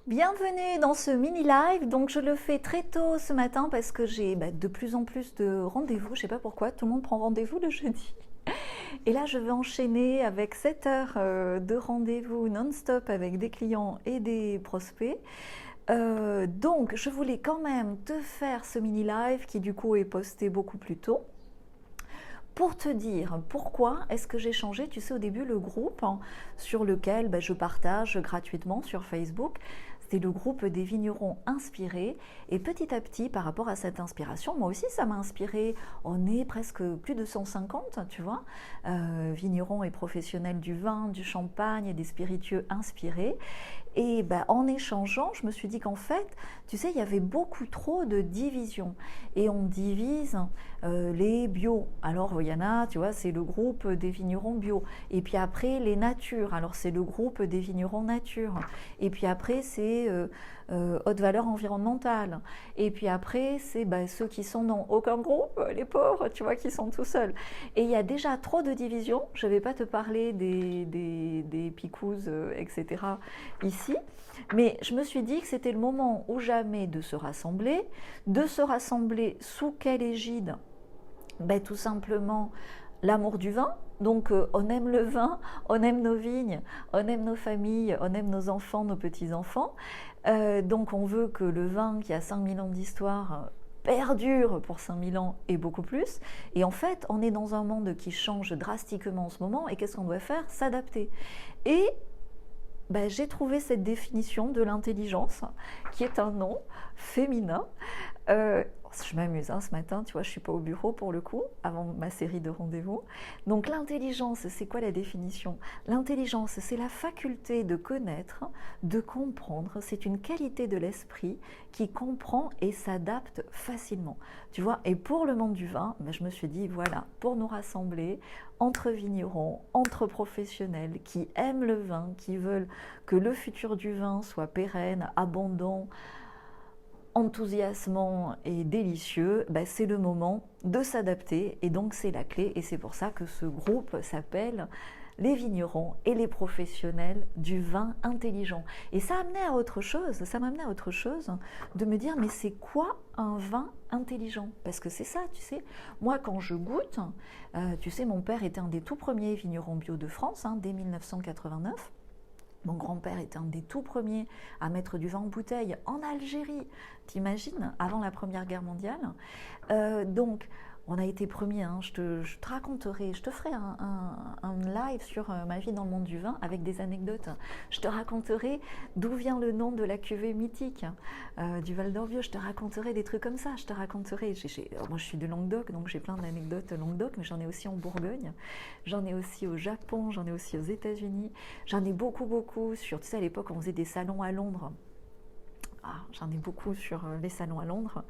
Bienvenue dans ce mini live. Donc je le fais très tôt ce matin parce que j'ai de plus en plus de rendez-vous. Je sais pas pourquoi, tout le monde prend rendez-vous le jeudi. Et là je vais enchaîner avec 7 heures de rendez-vous non-stop avec des clients et des prospects. Donc je voulais quand même te faire ce mini live qui du coup est posté beaucoup plus tôt pour te dire pourquoi est-ce que j'ai changé, tu sais, au début, le groupe sur lequel je partage gratuitement sur Facebook. C'était le groupe des vignerons inspirés. Et petit à petit, par rapport à cette inspiration, moi aussi, ça m'a inspiré. On est presque plus de 150, tu vois, vignerons et professionnels du vin, du champagne et des spiritueux inspirés. Et en échangeant, je me suis dit qu'en fait, tu sais, il y avait beaucoup trop de divisions. Et on divise les bio. Alors, il y en a, tu vois, c'est le groupe des vignerons bio. Et puis après, les natures. Alors, c'est le groupe des vignerons nature. Et puis après, c'est haute valeur environnementale. Et puis après, c'est ceux qui sont dans aucun groupe, les pauvres, tu vois, qui sont tout seuls. Et il y a déjà trop de divisions. Je ne vais pas te parler des picouses, etc. ici. Mais je me suis dit que c'était le moment ou jamais de se rassembler sous quelle égide? Tout simplement l'amour du vin. Donc on aime le vin, on aime nos vignes, on aime nos familles, on aime nos enfants, nos petits-enfants. Donc on veut que le vin qui a 5000 ans d'histoire perdure pour 5000 ans et beaucoup plus. Et en fait, on est dans un monde qui change drastiquement en ce moment. Et qu'est-ce qu'on doit faire? S'adapter. Et j'ai trouvé cette définition de l'intelligence, qui est un nom féminin. Je m'amuse ce matin, tu vois, je ne suis pas au bureau pour le coup, avant ma série de rendez-vous. Donc l'intelligence, c'est quoi la définition? L'intelligence, c'est la faculté de connaître, de comprendre. C'est une qualité de l'esprit qui comprend et s'adapte facilement. Tu vois, et pour le monde du vin, je me suis dit, voilà, pour nous rassembler entre vignerons, entre professionnels qui aiment le vin, qui veulent que le futur du vin soit pérenne, abondant, enthousiasmant et délicieux, c'est le moment de s'adapter et donc c'est la clé et c'est pour ça que ce groupe s'appelle les vignerons et les professionnels du vin intelligent. Et ça m'a amené à autre chose, de me dire mais c'est quoi un vin intelligent? Parce que c'est ça, tu sais, moi quand je goûte, tu sais, mon père était un des tout premiers vignerons bio de France, dès 1989. Mon grand-père était un des tout premiers à mettre du vin en bouteille en Algérie, t'imagines, avant la Première Guerre mondiale. Donc, on a été premiers, je te raconterai, je te ferai un live sur ma vie dans le monde du vin avec des anecdotes. Je te raconterai d'où vient le nom de la cuvée mythique du Val d'Orbieu. Je te raconterai des trucs comme ça. Je te raconterai. Moi, je suis de Languedoc, donc j'ai plein d'anecdotes Languedoc, mais j'en ai aussi en Bourgogne. J'en ai aussi au Japon, j'en ai aussi aux États-Unis. J'en ai beaucoup sur. Tu sais, à l'époque, on faisait des salons à Londres. J'en ai beaucoup sur les salons à Londres.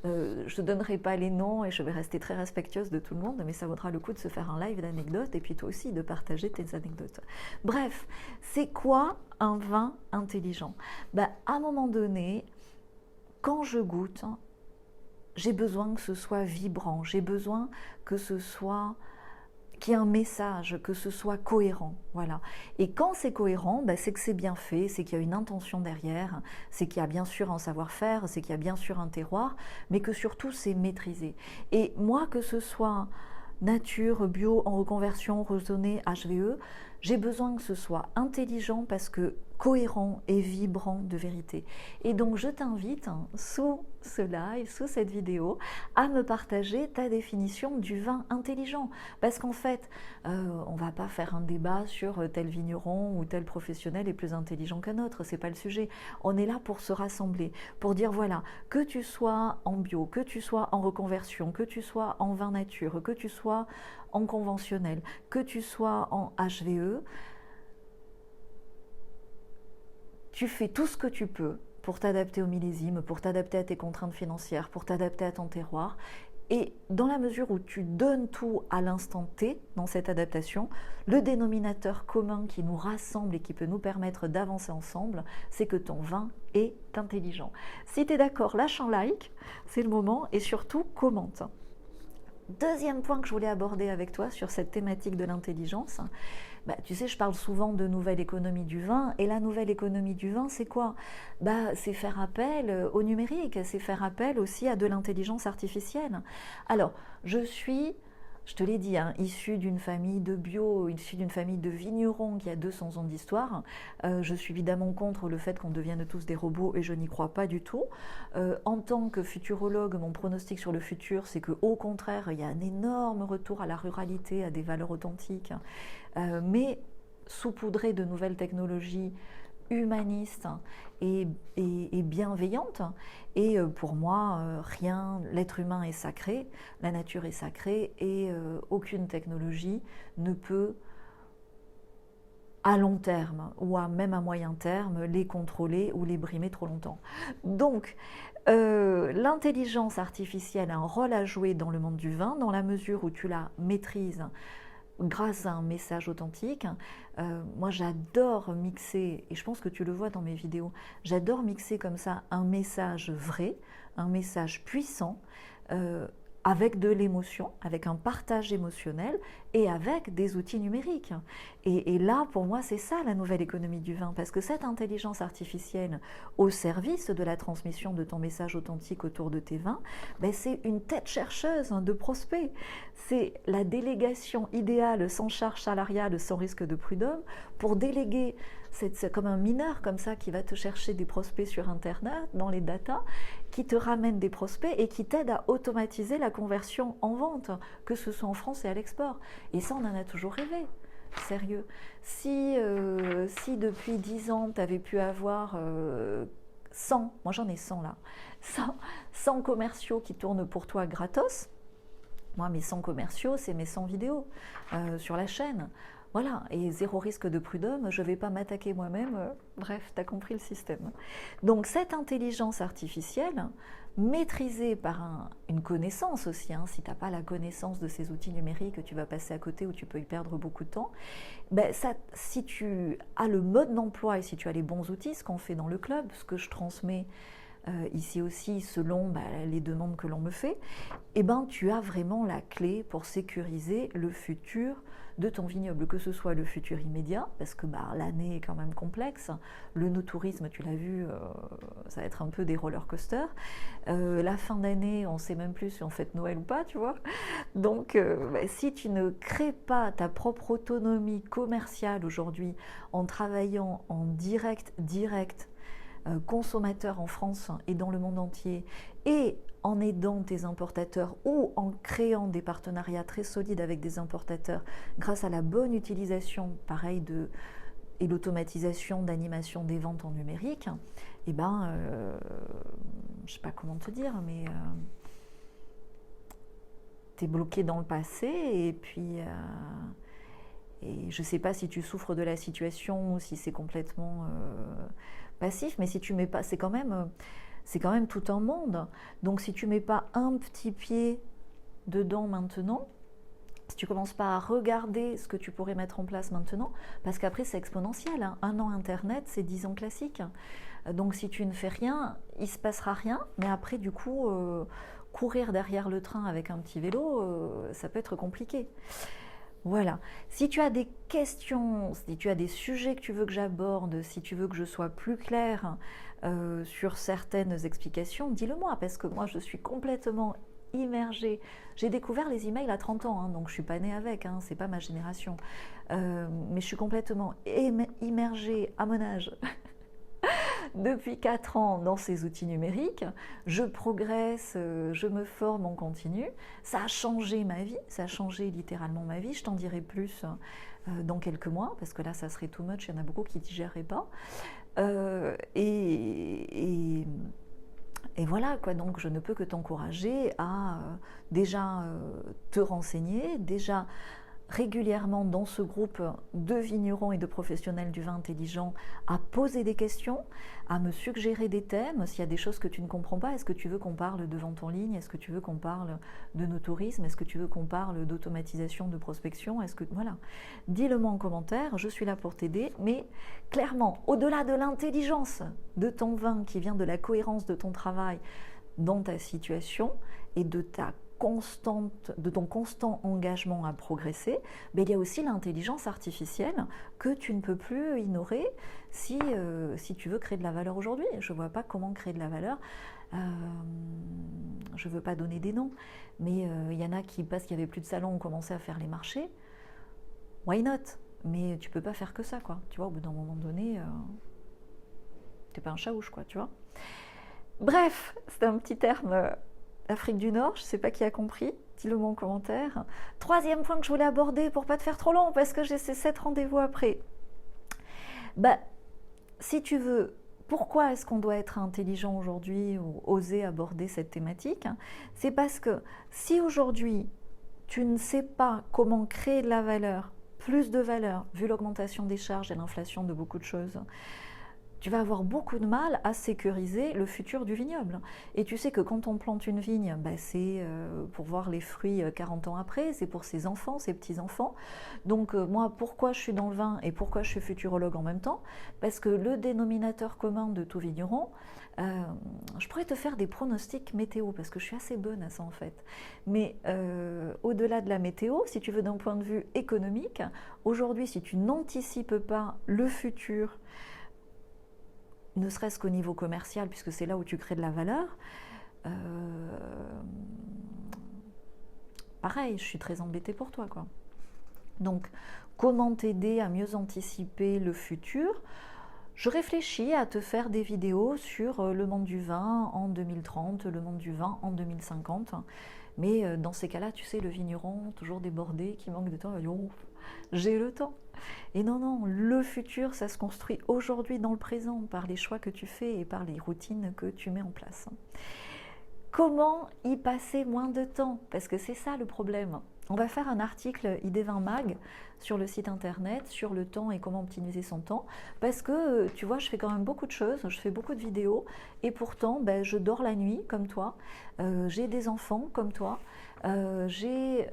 Je ne donnerai pas les noms et je vais rester très respectueuse de tout le monde, mais ça vaudra le coup de se faire un live d'anecdotes et puis toi aussi de partager tes anecdotes. Bref, c'est quoi un vin intelligent? À un moment donné, quand je goûte, j'ai besoin que ce soit vibrant, j'ai besoin que ce soit qu'il y ait un message, que ce soit cohérent, voilà. Et quand c'est cohérent, c'est que c'est bien fait, c'est qu'il y a une intention derrière, c'est qu'il y a bien sûr un savoir-faire, c'est qu'il y a bien sûr un terroir, mais que surtout c'est maîtrisé. Et moi, que ce soit nature, bio, en reconversion, raisonnée, HVE, j'ai besoin que ce soit intelligent parce que cohérent et vibrant de vérité. Et donc je t'invite sous ce live, sous cette vidéo, à me partager ta définition du vin intelligent. Parce qu'en fait, on ne va pas faire un débat sur tel vigneron ou tel professionnel est plus intelligent qu'un autre, c'est pas le sujet. On est là pour se rassembler, pour dire voilà, que tu sois en bio, que tu sois en reconversion, que tu sois en vin nature, que tu sois en conventionnel, que tu sois en HVE, tu fais tout ce que tu peux pour t'adapter au millésime, pour t'adapter à tes contraintes financières, pour t'adapter à ton terroir. Et dans la mesure où tu donnes tout à l'instant T dans cette adaptation, le dénominateur commun qui nous rassemble et qui peut nous permettre d'avancer ensemble, c'est que ton vin est intelligent. Si tu es d'accord, lâche un like, c'est le moment, et surtout commente. Deuxième point que je voulais aborder avec toi sur cette thématique de l'intelligence, Bah, tu sais, je parle souvent de nouvelle économie du vin, et la nouvelle économie du vin, c'est quoi? Bah, c'est faire appel au numérique, c'est faire appel aussi à de l'intelligence artificielle. Alors, je te l'ai dit, hein, issue d'une famille de bio, issue d'une famille de vignerons qui a 200 ans d'histoire. Je suis évidemment contre le fait qu'on devienne tous des robots, et je n'y crois pas du tout. En tant que futurologue, mon pronostic sur le futur, c'est qu'au contraire, il y a un énorme retour à la ruralité, à des valeurs authentiques, mais saupoudré de nouvelles technologies humanistes et bienveillantes. Et pour moi, rien, l'être humain est sacré, la nature est sacrée, et aucune technologie ne peut, à long terme ou même à moyen terme, les contrôler ou les brimer trop longtemps. Donc, l'intelligence artificielle a un rôle à jouer dans le monde du vin, dans la mesure où tu la maîtrises grâce à un message authentique. Moi, j'adore mixer, et je pense que tu le vois dans mes vidéos, j'adore mixer comme ça un message vrai, un message puissant, avec de l'émotion, avec un partage émotionnel et avec des outils numériques. Et là, pour moi, c'est ça la nouvelle économie du vin, parce que cette intelligence artificielle au service de la transmission de ton message authentique autour de tes vins, ben c'est une tête chercheuse de prospects. C'est la délégation idéale, sans charge salariale, sans risque de prud'homme, pour déléguer. C'est comme un mineur comme ça qui va te chercher des prospects sur Internet, dans les datas, qui te ramène des prospects et qui t'aide à automatiser la conversion en vente, que ce soit en France et à l'export. Et ça, on en a toujours rêvé. Sérieux. Si depuis 10 ans, tu avais pu avoir 100, moi j'en ai 100 là, 100 commerciaux qui tournent pour toi gratos, moi mes 100 commerciaux, c'est mes 100 vidéos sur la chaîne. Voilà, et zéro risque de prud'homme, je ne vais pas m'attaquer moi-même, bref, tu as compris le système. Donc cette intelligence artificielle, maîtrisée par une connaissance aussi, hein, si tu n'as pas la connaissance de ces outils numériques, tu vas passer à côté ou tu peux y perdre beaucoup de temps, ben ça, si tu as le mode d'emploi et si tu as les bons outils, ce qu'on fait dans le club, ce que je transmets ici aussi selon les demandes que l'on me fait, eh ben, tu as vraiment la clé pour sécuriser le futur de ton vignoble, que ce soit le futur immédiat, parce que l'année est quand même complexe, le no-tourisme, tu l'as vu, ça va être un peu des roller coasters, la fin d'année, on ne sait même plus si on fête Noël ou pas, tu vois, donc si tu ne crées pas ta propre autonomie commerciale aujourd'hui en travaillant en direct, consommateurs en France et dans le monde entier, et en aidant tes importateurs ou en créant des partenariats très solides avec des importateurs grâce à la bonne utilisation, pareil, et l'automatisation d'animation des ventes en numérique, je ne sais pas comment te dire, mais tu es bloqué dans le passé, et puis et je ne sais pas si tu souffres de la situation ou si c'est complètement passif, mais si tu mets pas, c'est quand même tout un monde. Donc si tu mets pas un petit pied dedans maintenant, si tu commences pas à regarder ce que tu pourrais mettre en place maintenant, parce qu'après c'est exponentiel, hein. 1 an Internet, c'est 10 ans classique. Donc si tu ne fais rien, il se passera rien, mais après du coup, courir derrière le train avec un petit vélo, ça peut être compliqué. Voilà. Si tu as des questions, si tu as des sujets que tu veux que j'aborde, si tu veux que je sois plus claire sur certaines explications, dis-le-moi, parce que moi je suis complètement immergée. J'ai découvert les emails à 30 ans, hein, donc je ne suis pas née avec, hein, c'est pas ma génération. Mais je suis complètement immergée à mon âge depuis 4 ans dans ces outils numériques, je progresse, je me forme en continu, ça a changé ma vie, ça a changé littéralement ma vie, je t'en dirai plus dans quelques mois, parce que là ça serait too much, il y en a beaucoup qui ne digéraient pas. Et voilà, quoi. Donc je ne peux que t'encourager à déjà te renseigner, déjà régulièrement dans ce groupe de vignerons et de professionnels du vin intelligent à poser des questions, à me suggérer des thèmes. S'il y a des choses que tu ne comprends pas, est-ce que tu veux qu'on parle de vente en ligne? Est-ce que tu veux qu'on parle de no-tourisme? Est-ce que tu veux qu'on parle d'automatisation, de prospection? Voilà. Dis-le-moi en commentaire, je suis là pour t'aider. Mais clairement, au-delà de l'intelligence de ton vin qui vient de la cohérence de ton travail dans ta situation et de ta de ton constant engagement à progresser, mais il y a aussi l'intelligence artificielle que tu ne peux plus ignorer si tu veux créer de la valeur aujourd'hui. Je ne vois pas comment créer de la valeur. Je ne veux pas donner des noms, mais il y en a qui, parce qu'il n'y avait plus de salon, ont commencé à faire les marchés. Why not? Mais tu peux pas faire que ça, quoi. Tu vois, au bout d'un moment donné, t'es pas un chaouche, quoi, tu vois. Bref, c'est un petit terme Afrique du Nord, je sais pas qui a compris, dis-le moi en commentaire. Troisième point que je voulais aborder pour pas te faire trop long, parce que j'ai ces 7 rendez-vous après. Bah, si tu veux, pourquoi est-ce qu'on doit être intelligent aujourd'hui ou oser aborder cette thématique? C'est parce que si aujourd'hui, tu ne sais pas comment créer de la valeur, plus de valeur, vu l'augmentation des charges et l'inflation de beaucoup de choses, tu vas avoir beaucoup de mal à sécuriser le futur du vignoble. Et tu sais que quand on plante une vigne, bah c'est pour voir les fruits 40 ans après, c'est pour ses enfants, ses petits-enfants. Donc moi, pourquoi je suis dans le vin et pourquoi je suis futurologue en même temps? Parce que le dénominateur commun de tout vigneron, je pourrais te faire des pronostics météo, parce que je suis assez bonne à ça en fait. Mais au-delà de la météo, si tu veux d'un point de vue économique, aujourd'hui, si tu n'anticipes pas le futur, ne serait-ce qu'au niveau commercial, puisque c'est là où tu crées de la valeur, pareil, je suis très embêtée pour toi, quoi. Donc, comment t'aider à mieux anticiper le futur? Je réfléchis à te faire des vidéos sur le monde du vin en 2030, le monde du vin en 2050. Mais dans ces cas-là, tu sais, le vigneron, toujours débordé, qui manque de temps, oh, j'ai le temps. Et non, non, le futur, ça se construit aujourd'hui dans le présent, par les choix que tu fais et par les routines que tu mets en place. Comment y passer moins de temps? Parce que c'est ça le problème. On va faire un article ID20 Mag sur le site internet sur le temps et comment optimiser son temps. Parce que, tu vois, je fais quand même beaucoup de choses, je fais beaucoup de vidéos et pourtant, ben, je dors la nuit comme toi, j'ai des enfants comme toi, j'ai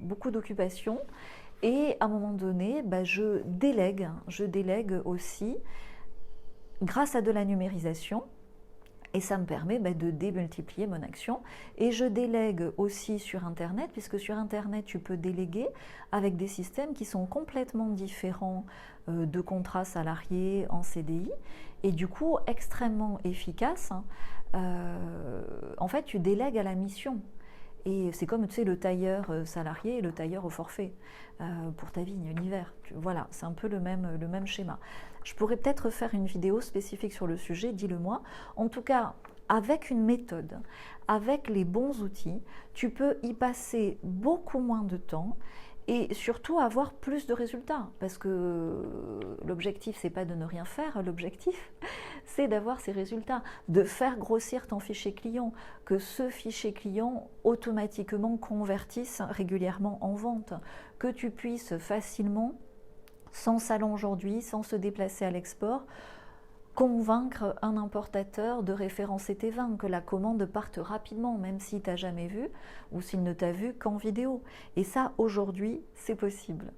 beaucoup d'occupations et à un moment donné, ben, je délègue aussi grâce à de la numérisation. Et ça me permet de démultiplier mon action. Et je délègue aussi sur Internet, puisque sur Internet, tu peux déléguer avec des systèmes qui sont complètement différents de contrats salariés en CDI, et du coup extrêmement efficaces. En fait, tu délègues à la mission. Et c'est comme, tu sais, le tailleur salarié et le tailleur au forfait pour ta vigne l'hiver. Voilà, c'est un peu le même schéma. Je pourrais peut-être faire une vidéo spécifique sur le sujet, dis-le moi. En tout cas, avec une méthode, avec les bons outils, tu peux y passer beaucoup moins de temps et surtout avoir plus de résultats. Parce que l'objectif, c'est pas de ne rien faire, l'objectif, c'est d'avoir ces résultats, de faire grossir ton fichier client, que ce fichier client automatiquement convertisse régulièrement en vente, que tu puisses facilement, sans salon aujourd'hui, sans se déplacer à l'export, convaincre un importateur de référencer tes vins, que la commande parte rapidement, même s'il t'a jamais vu ou s'il ne t'a vu qu'en vidéo. Et ça, aujourd'hui, c'est possible.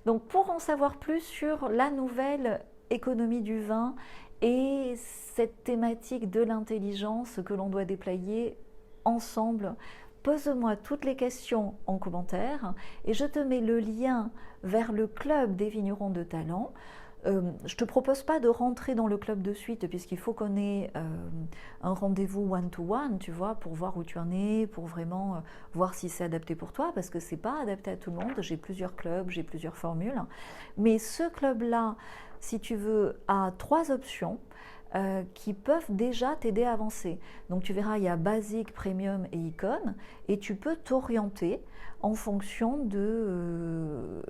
Donc, pour en savoir plus sur la nouvelle économie du vin et cette thématique de l'intelligence que l'on doit déployer ensemble, pose-moi toutes les questions en commentaire et je te mets le lien vers le club des vignerons de talent. Je ne te propose pas de rentrer dans le club de suite puisqu'il faut qu'on ait un rendez-vous one-to-one, tu vois, pour voir où tu en es, pour vraiment voir si c'est adapté pour toi, parce que ce n'est pas adapté à tout le monde. J'ai plusieurs clubs, j'ai plusieurs formules. Mais ce club-là, si tu veux, a 3 options qui peuvent déjà t'aider à avancer. Donc tu verras, il y a basique, premium et icône, et tu peux t'orienter en fonction de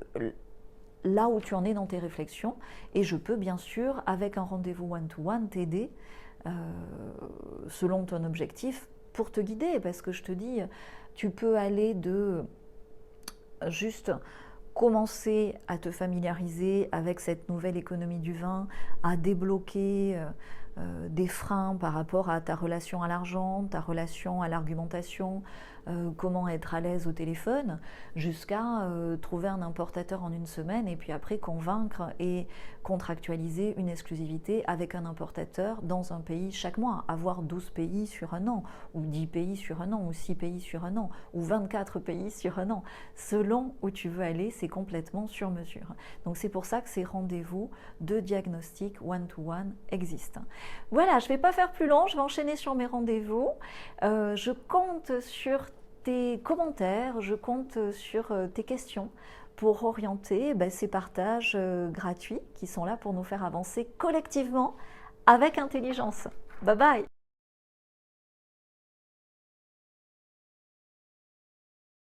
là où tu en es dans tes réflexions, et je peux bien sûr, avec un rendez-vous one-to-one, t'aider selon ton objectif pour te guider, parce que je te dis, tu peux aller de juste commencer à te familiariser avec cette nouvelle économie du vin, à débloquer des freins par rapport à ta relation à l'argent, ta relation à l'argumentation, comment être à l'aise au téléphone, jusqu'à trouver un importateur en une semaine et puis après convaincre et contractualiser une exclusivité avec un importateur dans un pays chaque mois, avoir 12 pays sur un an, ou 10 pays sur un an, ou 6 pays sur un an, ou 24 pays sur un an. Selon où tu veux aller, c'est complètement sur mesure. Donc c'est pour ça que ces rendez-vous de diagnostic one-to-one existent. Voilà, je ne vais pas faire plus long, je vais enchaîner sur mes rendez-vous. Je compte sur tes commentaires, je compte sur tes questions pour orienter ces partages gratuits qui sont là pour nous faire avancer collectivement avec intelligence. Bye bye!